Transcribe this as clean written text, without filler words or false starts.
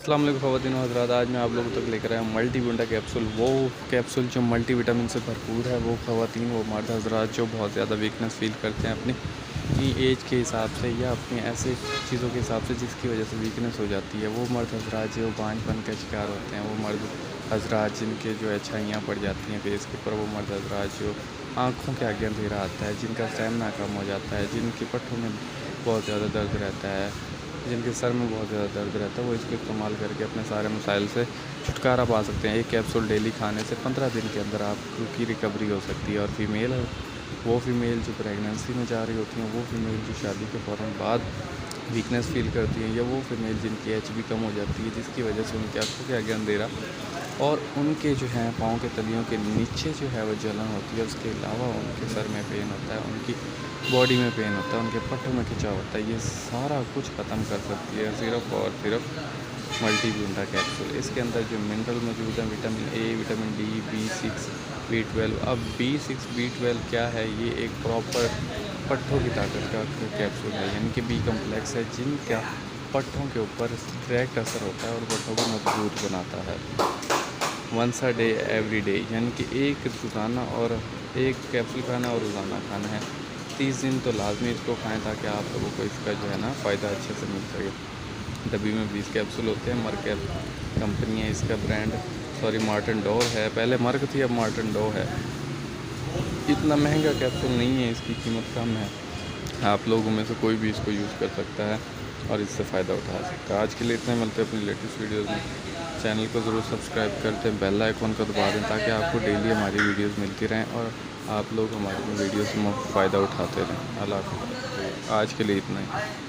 अस्सलाम वालेकुम ख़वातीन व हज़रात। आज मैं आप लोगों तक लेकर आया हूँ मल्टी विटा कैप्सूल। वो कैप्सूल जो मल्टी विटामिन से भरपूर है। वो ख़वातीन वो मर्द हज़रात जो बहुत ज़्यादा वीकनेस फ़ील करते हैं अपनी एज के हिसाब से या अपनी ऐसे चीज़ों के हिसाब से जिसकी वजह से वीकनेस हो जाती है। वो मर्द हज़रात जो बांझपन का शिकार होते हैं, वो मर्द हज़रात जिनके जो है छाइयाँ पड़ जाती हैं फेस के ऊपर, वो मर्द हज़रात जो आँखों के आगे अंधेरा आता है, जिनका स्टैमिना कम हो जाता है, जिनकी पट्टों में बहुत ज़्यादा दर्द रहता है, जिनके सर में बहुत ज़्यादा दर्द रहता है, वो इसको इस्तेमाल करके अपने सारे मसाइल से छुटकारा पा सकते हैं। एक कैप्सूल डेली खाने से 15 दिन के अंदर आपकी रिकवरी हो सकती है। और फीमेल है, वो फीमेल जो प्रेगनेंसी में जा रही होती हैं, वो फीमेल जो शादी के फ़ौरन बाद वीकनेस फ़ील करती हैं, या वो फीमेल जिनकी एचबी कम हो जाती है, जिसकी वजह से उनकी आँखों के आगे अंधेरा और उनके जो हैं पाँव के तलियों के नीचे जो है वो जलन होती है। उसके अलावा उनके सर में पेन होता है, उनकी बॉडी में पेन होता है, उनके पट्टों में खिंचाव होता है। ये सारा कुछ ख़त्म कर सकती है सिर्फ़ और सिर्फ मल्टी विटा कैप्सूल। इसके अंदर जो मिनरल मौजूद हैं, vitamin A, vitamin D, B6, B12। अब B6 B12 क्या है? ये एक प्रॉपर पट्टों की ताकत का कैप्सूल है, यानी कि बी कम्प्लेक्स है, जिनका पट्टों के ऊपर डायरेक्ट असर होता है और पट्टों को मजबूत बनाता है। Once a day every day, यानी कि एक रोज़ाना और एक कैप्सूल खाना और रोज़ाना खाना है। 30 दिन तो लाजमी इसको खाएं ताकि आप लोगों को इसका जो है ना फ़ायदा अच्छे से मिल सके। डब्बी में 20 कैप्सूल होते हैं। मर्क कंपनी है, इसका ब्रांड मार्टन डो है। पहले मर्क थी, अब मार्टन डो है। इतना महंगा कैप्सूल नहीं है, इसकी कीमत कम है। आप लोगों में से कोई भी इसको यूज़ कर सकता है और इससे फ़ायदा उठा सकता है। आज के लिए इतना, मिलते हैं अपनी लेटेस्ट वीडियोज़ में। चैनल को ज़रूर सब्सक्राइब करते हैं, बेल आइकॉन को दबा दें ताकि आपको डेली हमारी वीडियोज़ मिलती रहें और आप लोग हमारी वीडियोज़ में फ़ायदा उठाते रहें। अल्लाह हाफ़िज़। आज के लिए इतना ही।